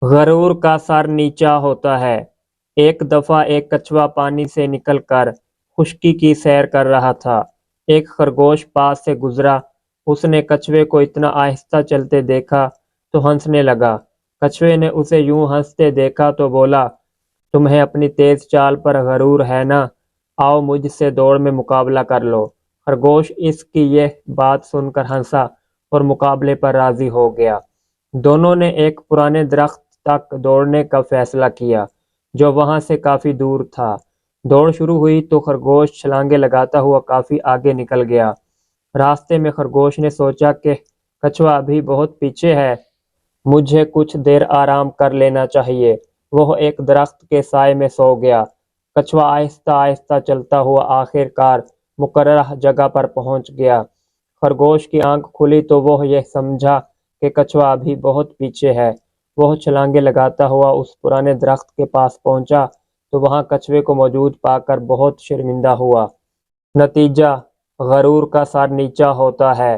غرور کا سر نیچا ہوتا ہے۔ ایک دفعہ ایک کچھوا پانی سے نکل کر خشکی کی سیر کر رہا تھا۔ ایک خرگوش پاس سے گزرا۔ اس نے کچھوے کو اتنا آہستہ چلتے دیکھا تو ہنسنے لگا۔ کچھوے نے اسے یوں ہنستے دیکھا تو بولا، تمہیں اپنی تیز چال پر غرور ہے نا؟ آؤ مجھ سے دوڑ میں مقابلہ کر لو۔ خرگوش اس کی یہ بات سن کر ہنسا اور مقابلے پر راضی ہو گیا۔ دونوں نے ایک پرانے درخت تک دوڑنے کا فیصلہ کیا جو وہاں سے کافی دور تھا۔ دوڑ شروع ہوئی تو خرگوش چھلانگیں لگاتا ہوا کافی آگے نکل گیا۔ راستے میں خرگوش نے سوچا کہ کچھوا ابھی بہت پیچھے ہے، مجھے کچھ دیر آرام کر لینا چاہیے۔ وہ ایک درخت کے سائے میں سو گیا۔ کچھوا آہستہ آہستہ چلتا ہوا آخر کار مقررہ جگہ پر پہنچ گیا۔ خرگوش کی آنکھ کھلی تو وہ یہ سمجھا کہ کچھوا ابھی بہت پیچھے ہے۔ وہ چھلانگیں لگاتا ہوا اس پرانے درخت کے پاس پہنچا تو وہاں کچھوے کو موجود پا کر بہت شرمندہ ہوا۔ نتیجہ، غرور کا سر نیچا ہوتا ہے۔